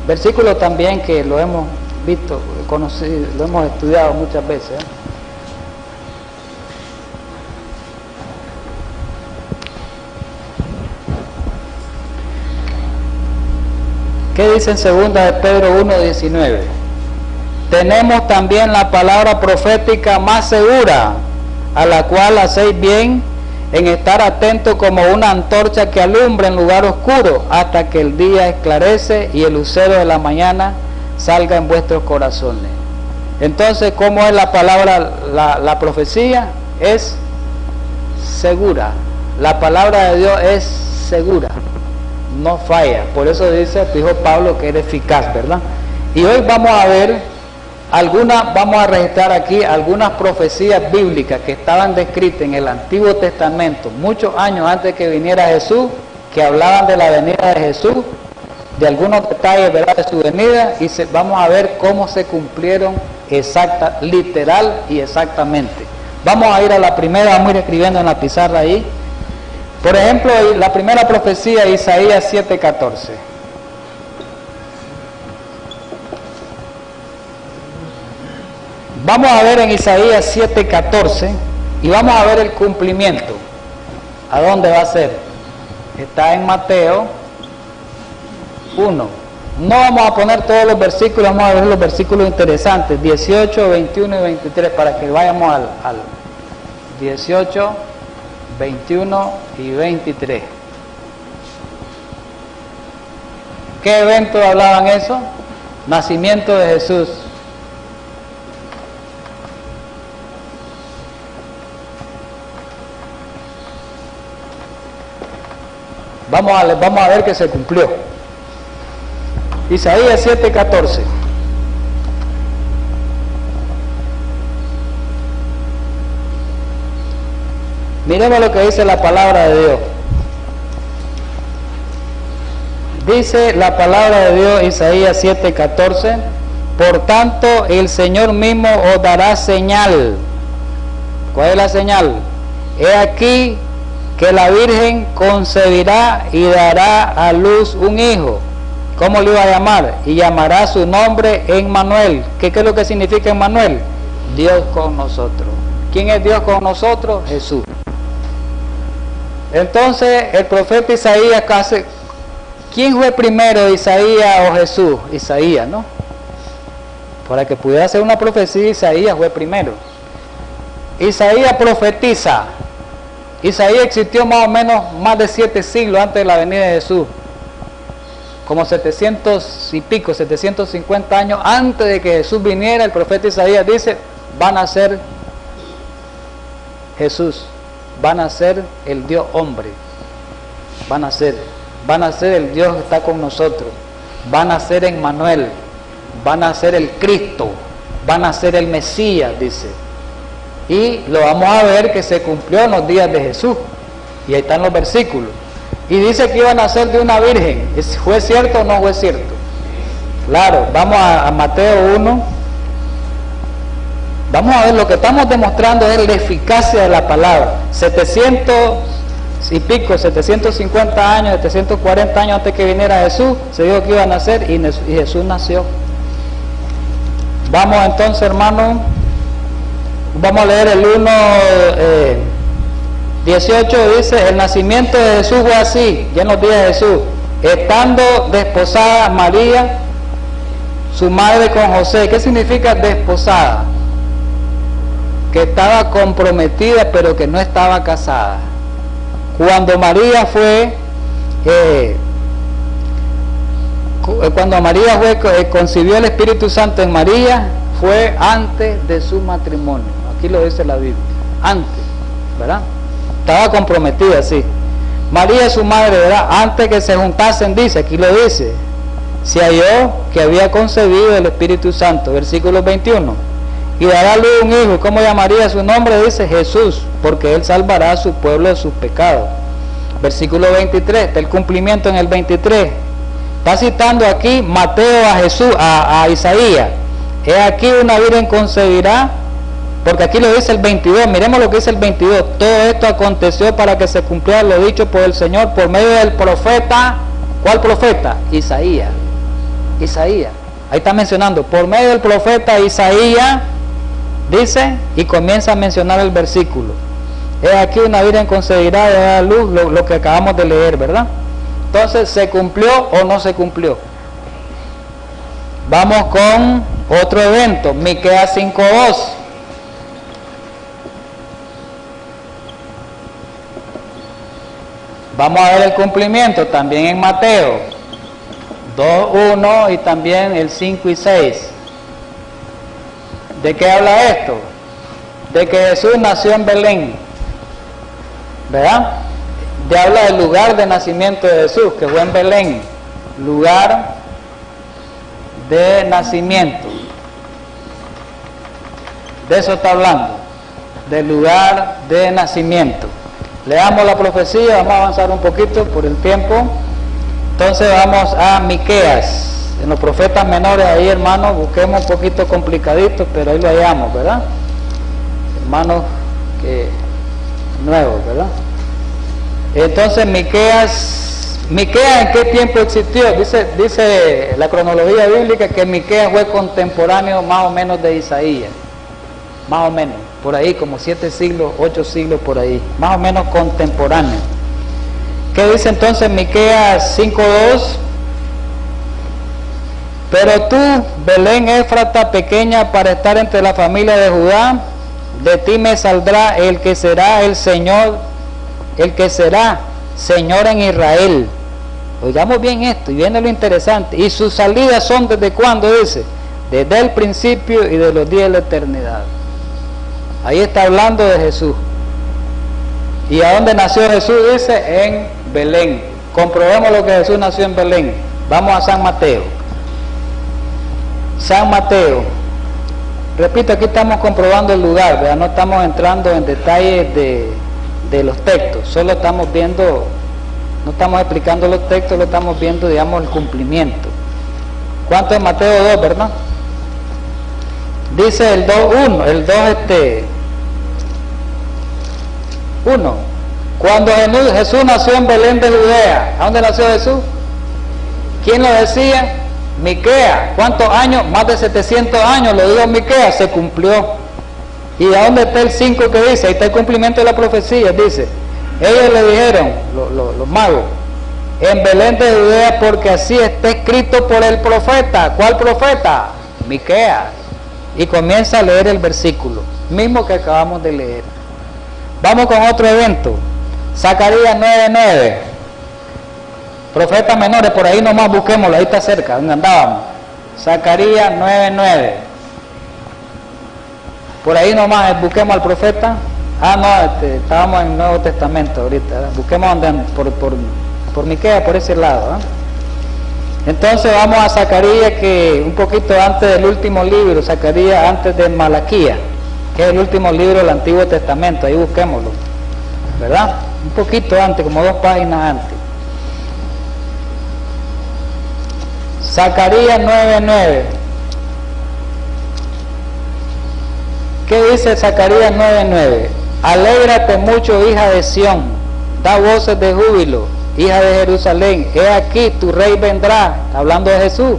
S1: Versículo también que lo hemos visto, conocido, lo hemos estudiado muchas veces. ¿Qué dice en segunda de Pedro 1:19? Tenemos también la palabra profética más segura, a la cual hacéis bien en estar atentos como una antorcha que alumbra en lugar oscuro, hasta que el día esclarece y el lucero de la mañana salga en vuestros corazones. Entonces, ¿cómo es la palabra, la profecía? Es segura. La palabra de Dios es segura, no falla. Por eso dijo Pablo que era eficaz, ¿verdad? Y hoy vamos a ver vamos a registrar aquí algunas profecías bíblicas que estaban descritas en el Antiguo Testamento, muchos años antes que viniera Jesús, que hablaban de la venida de Jesús, de algunos detalles, ¿verdad?, de su venida, y vamos a ver cómo se cumplieron literal y exactamente. Vamos a ir a la primera, vamos a ir escribiendo en la pizarra ahí. Por ejemplo, la primera profecía, Isaías 7:14. Vamos a ver en Isaías 7:14 y vamos a ver el cumplimiento. ¿A dónde va a ser? Está en Mateo 1. No vamos a poner todos los versículos, vamos a ver los versículos interesantes, 18, 21 y 23, para que vayamos al 18, 21 y 23. ¿Qué evento hablaban eso? Nacimiento de Jesús. Vamos a ver que se cumplió. Isaías 7:14. Miremos lo que dice la palabra de Dios. Dice la palabra de Dios, Isaías 7:14, por tanto el Señor mismo os dará señal. ¿Cuál es la señal? He aquí que la Virgen concebirá y dará a luz un hijo. ¿Cómo le iba a llamar? Y llamará su nombre Emmanuel. ¿Qué es lo que significa Emmanuel? Dios con nosotros. ¿Quién es Dios con nosotros? Jesús. Entonces el profeta Isaías, ¿quién fue primero, Isaías o Jesús? Isaías, ¿no? Para que pudiera hacer una profecía, Isaías fue primero. Isaías profetiza. Isaías existió más o menos más de 7 siglos antes de la venida de Jesús, como 700 y pico, 750 años antes de que Jesús viniera. El profeta Isaías dice, van a ser Jesús, van a ser el Dios hombre, van a ser el Dios que está con nosotros, van a ser Emmanuel, van a ser el Cristo, van a ser el Mesías, dice. Y lo vamos a ver que se cumplió en los días de Jesús. Y ahí están los versículos. Y dice que iban a ser de una virgen. ¿Fue cierto o no fue cierto? Claro, vamos a Mateo 1. Vamos a ver, lo que estamos demostrando es la eficacia de la palabra. 700 y pico, 750 años, 740 años antes que viniera Jesús, se dijo que iba a nacer y Jesús nació. Vamos entonces, hermano, vamos a leer el 1:18, dice: el nacimiento de Jesús fue así, ya en los días de Jesús, estando desposada María, su madre, con José. ¿Qué significa desposada? Que estaba comprometida pero que no estaba casada. Cuando María concibió el Espíritu Santo en María, fue antes de su matrimonio. Aquí lo dice la Biblia, antes, ¿verdad? Estaba comprometida, sí. María, su madre, ¿verdad? Antes que se juntasen, dice, aquí lo dice, se halló que había concebido el Espíritu Santo, versículo 21. Y dará a luz un hijo. ¿Cómo llamaría su nombre? Dice Jesús, porque él salvará a su pueblo de sus pecados. Versículo 23, está el cumplimiento en el 23. Está citando aquí Mateo a Jesús, a Isaías. He aquí una virgen concebirá, porque aquí lo dice el 22. Miremos lo que dice el 22. Todo esto aconteció para que se cumpliera lo dicho por el Señor por medio del profeta. ¿Cuál profeta? Isaías. Isaías. Ahí está mencionando, por medio del profeta Isaías. Dice, y comienza a mencionar el versículo. He aquí una virgen concebirá y dará a luz, lo que acabamos de leer, ¿verdad? Entonces, ¿se cumplió o no se cumplió? Vamos con otro evento, Miqueas 5:2. Vamos a ver el cumplimiento también en Mateo 2:1 y también el 5 y 6. ¿De qué habla esto? De que Jesús nació en Belén, ¿verdad? Habla del lugar de nacimiento de Jesús, que fue en Belén, lugar de nacimiento. De eso está hablando, del lugar de nacimiento. Leamos la profecía, vamos a avanzar un poquito por el tiempo. Entonces vamos a Miqueas. En los profetas menores ahí, hermanos, busquemos un poquito complicadito, pero ahí lo hallamos, ¿verdad? Hermanos nuevos, ¿verdad? Entonces Miqueas, ¿en qué tiempo existió? Dice la cronología bíblica que Miqueas fue contemporáneo más o menos de Isaías, más o menos, por ahí, como 7 siglos, 8 siglos por ahí, más o menos contemporáneo. ¿Qué dice entonces Miqueas 5:2? Pero tú, Belén Éfrata, pequeña para estar entre la familia de Judá, de ti me saldrá el que será el Señor, el que será Señor en Israel. Oigamos bien esto, y viene lo interesante. Y sus salidas son ¿desde cuándo? Dice, desde el principio y de los días de la eternidad. Ahí está hablando de Jesús. ¿Y a dónde nació Jesús? Dice, en Belén. Comprobemos lo que Jesús nació en Belén. Vamos a San Mateo. San Mateo, repito, aquí estamos comprobando el lugar, ¿verdad? No estamos entrando en detalles de los textos, solo estamos viendo, no estamos explicando los textos, lo estamos viendo, digamos, el cumplimiento. ¿Cuánto es Mateo 2, verdad? Dice el 2:1, el 2 1. Cuando Jesús nació en Belén de Judea, ¿a dónde nació Jesús? ¿Quién lo decía? Miqueas. ¿Cuántos años? Más de 700 años, lo dijo Miqueas, se cumplió. ¿Y a dónde está el 5 que dice? Ahí está el cumplimiento de la profecía, dice. Ellos le dijeron, los magos, en Belén de Judea, porque así está escrito por el profeta. ¿Cuál profeta? Miqueas. Y comienza a leer el versículo, mismo que acabamos de leer. Vamos con otro evento. Zacarías 9:9. Profetas menores, por ahí nomás busquémoslo, ahí está cerca, donde andábamos. Zacarías 9:9. Por ahí nomás busquemos al profeta. Estábamos en el Nuevo Testamento ahorita, ¿verdad? Busquemos por Miqueas, por ese lado, ¿eh? Entonces vamos a Zacarías, que un poquito antes del último libro, Zacarías antes de Malaquías, que es el último libro del Antiguo Testamento, ahí busquémoslo, ¿verdad? Un poquito antes, como 2 páginas antes. Zacarías 9:9. ¿Qué dice Zacarías 9:9? Alégrate mucho, hija de Sión, da voces de júbilo, hija de Jerusalén. He aquí tu rey vendrá, hablando de Jesús.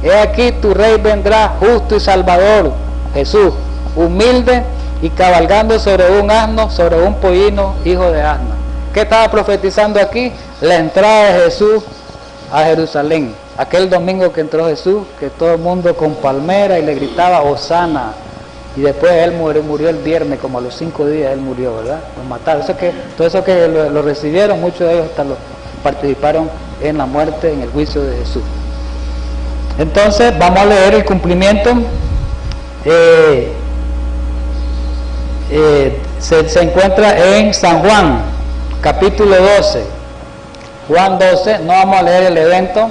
S1: He aquí tu rey vendrá, justo y salvador, Jesús, humilde y cabalgando sobre un asno, sobre un pollino, hijo de asna. ¿Qué estaba profetizando aquí? La entrada de Jesús a Jerusalén. Aquel domingo que entró Jesús, que todo el mundo con palmera y le gritaba Hosana. Y después él murió el viernes, como a los 5 días él murió, ¿verdad? Lo mataron. Todo eso que lo recibieron, muchos de ellos hasta participaron en la muerte, en el juicio de Jesús. Entonces vamos a leer el cumplimiento. Se encuentra en San Juan, capítulo 12. Juan 12, no vamos a leer el evento.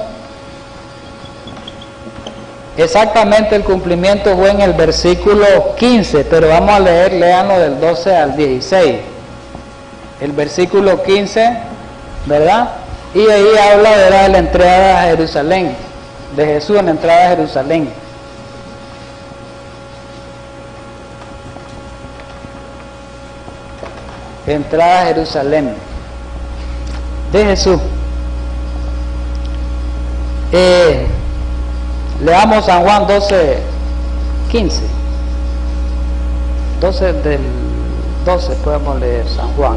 S1: Exactamente el cumplimiento fue en el versículo 15, pero vamos a léanlo del 12 al 16. El versículo 15, ¿verdad? Y ahí habla de la entrada a Jerusalén, de Jesús en la entrada a Jerusalén. Entrada a Jerusalén de Jesús. Leamos San Juan 12:15. 12 del 12 podemos leer San Juan.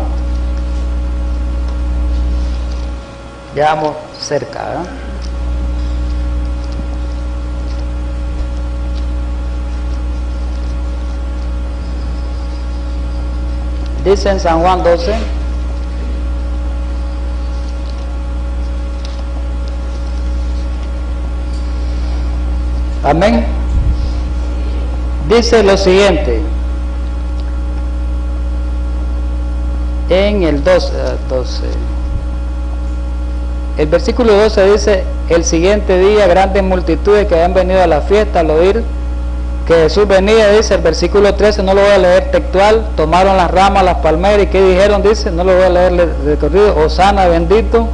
S1: Ya vamos cerca, ¿verdad? Dice en San Juan 12, amén. Dice lo siguiente en el 12, el versículo 12 dice: el siguiente día grandes multitudes que habían venido a la fiesta al oír que Jesús venía, dice el versículo 13, no lo voy a leer textual, tomaron las ramas, las palmeras, y ¿qué dijeron? Dice, no lo voy a leer de corrido, Hosana, bendito,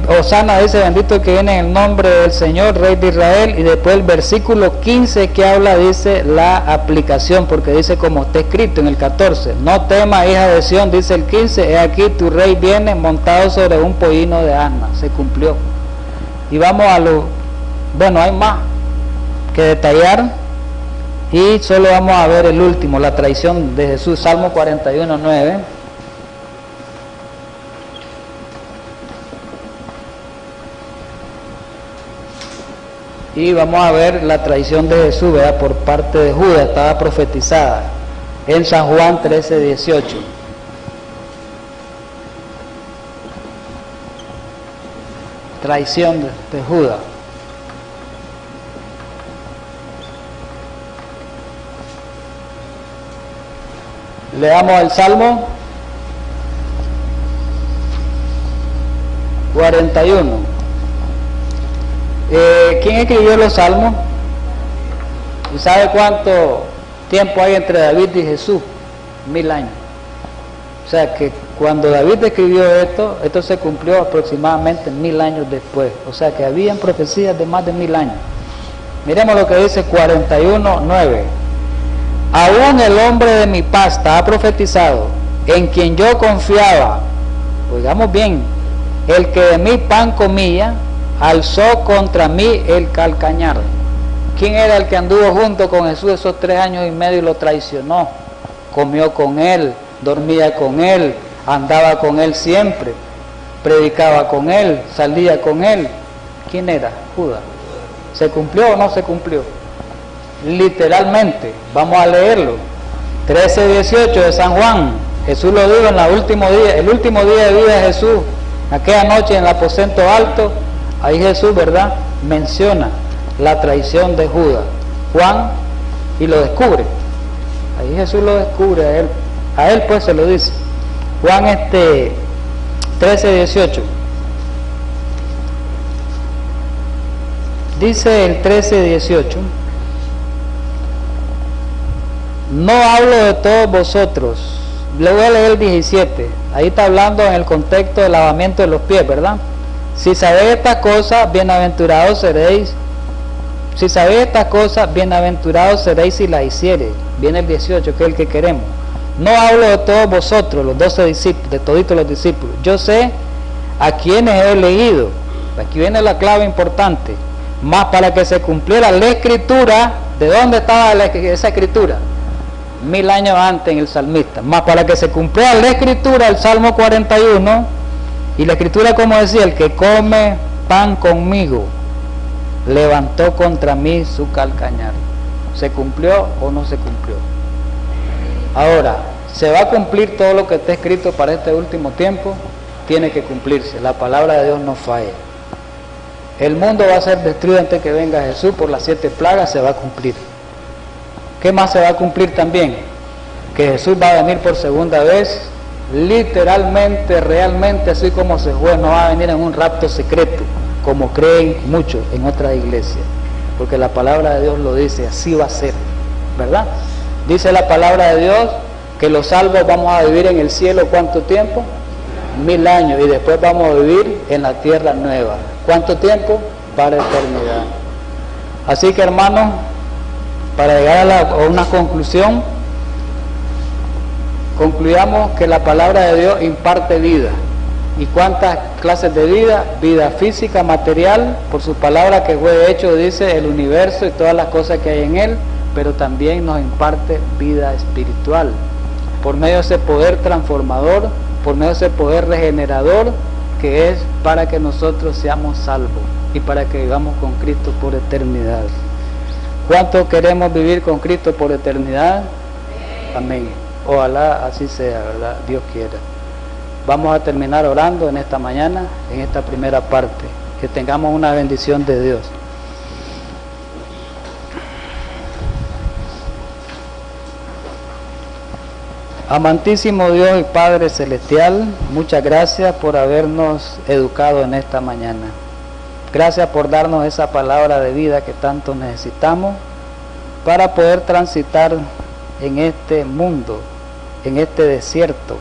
S1: Hosana dice, bendito el que viene en el nombre del Señor, Rey de Israel. Y después el versículo 15 que habla, dice la aplicación, porque dice como está escrito en el 14, no temas, hija de Sión, dice el 15, he aquí tu rey viene montado sobre un pollino de asna. Se cumplió. Y vamos a bueno, hay más que detallar, y solo vamos a ver el último, la traición de Jesús, Salmo 41:9. Y vamos a ver la traición de Jesús, ¿verdad? Por parte de Judas, estaba profetizada en San Juan 13:18. Traición de Judas. Leamos el Salmo 41. ¿Quién escribió los salmos? ¿Y sabe cuánto tiempo hay entre David y Jesús? 1000 años. O sea que cuando David escribió esto se cumplió aproximadamente 1000 años después. O sea que habían profecías de más de 1000 años. Miremos lo que dice 41:9. Aún el hombre de mi pasta ha profetizado, en quien yo confiaba, oigamos bien, el que de mi pan comía, alzó contra mí el calcañar. ¿Quién era el que anduvo junto con Jesús esos 3 años y medio y lo traicionó? Comió con él, dormía con él, andaba con él siempre, predicaba con él, salía con él. ¿Quién era? Judas. ¿Se cumplió o no se cumplió? Literalmente, vamos a leerlo. 13:18 de San Juan. Jesús lo dijo en el último día de vida de Jesús, aquella noche en el aposento alto. Ahí Jesús, ¿verdad?, menciona la traición de Judas. Juan, y lo descubre. Ahí Jesús lo descubre a él pues se lo dice. Juan 13:18. Dice el 13:18. No hablo de todos vosotros. Le voy a leer el 17. Ahí está hablando en el contexto del lavamiento de los pies, ¿verdad? Si sabéis estas cosas, bienaventurados seréis Si sabéis estas cosas, bienaventurados seréis si las hiciereis. Viene el 18, que es el que queremos. No hablo de todos vosotros, los 12 discípulos, de toditos los discípulos. Yo sé a quienes he elegido. Aquí viene la clave importante. Más para que se cumpliera la escritura. ¿De dónde estaba esa escritura? 1000 años antes en el salmista. Más para que se cumpliera la escritura, el Salmo 41. Y la escritura, como decía, el que come pan conmigo levantó contra mí su calcañar. ¿Se cumplió o no se cumplió? Ahora, ¿se va a cumplir todo lo que está escrito para este último tiempo? Tiene que cumplirse. La palabra de Dios no falla. El mundo va a ser destruido antes que venga Jesús por las 7 plagas, se va a cumplir. ¿Qué más se va a cumplir también? Que Jesús va a venir por segunda vez, literalmente, realmente, así como se fue, no va a venir en un rapto secreto, como creen muchos en otras iglesias, porque la palabra de Dios lo dice, así va a ser, ¿verdad? Dice la palabra de Dios que los salvos vamos a vivir en el cielo, ¿cuánto tiempo? 1000 años, y después vamos a vivir en la tierra nueva. ¿Cuánto tiempo? Para eternidad. Así que, hermanos, para llegar a una conclusión, concluyamos que la palabra de Dios imparte vida. ¿Y cuántas clases de vida? Vida física, material, por su palabra que fue hecho, dice, el universo y todas las cosas que hay en él, pero también nos imparte vida espiritual, por medio de ese poder transformador, por medio de ese poder regenerador, que es para que nosotros seamos salvos y para que vivamos con Cristo por eternidad. ¿Cuánto queremos vivir con Cristo por eternidad? Amén. Ojalá así sea, ¿verdad? Dios quiera. Vamos a terminar orando en esta mañana, en esta primera parte. Que tengamos una bendición de Dios. Amantísimo Dios y Padre Celestial, muchas gracias por habernos educado en esta mañana. Gracias por darnos esa palabra de vida que tanto necesitamos para poder transitar en este mundo, en este desierto,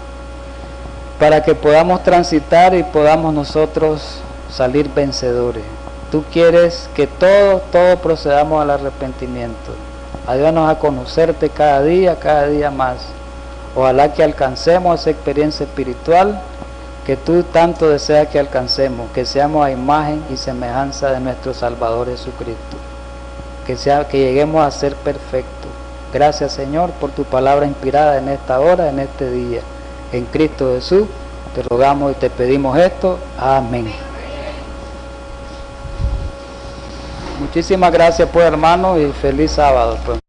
S1: para que podamos transitar y podamos nosotros salir vencedores. Tú quieres que todos procedamos al arrepentimiento. Ayúdanos a conocerte cada día más. Ojalá que alcancemos esa experiencia espiritual que tú tanto deseas que alcancemos, que seamos a imagen y semejanza de nuestro Salvador Jesucristo, que lleguemos a ser perfectos. Gracias, Señor, por tu palabra inspirada en esta hora, en este día. En Cristo Jesús te rogamos y te pedimos esto. Amén. Muchísimas gracias, pues, hermanos, y feliz sábado, pues.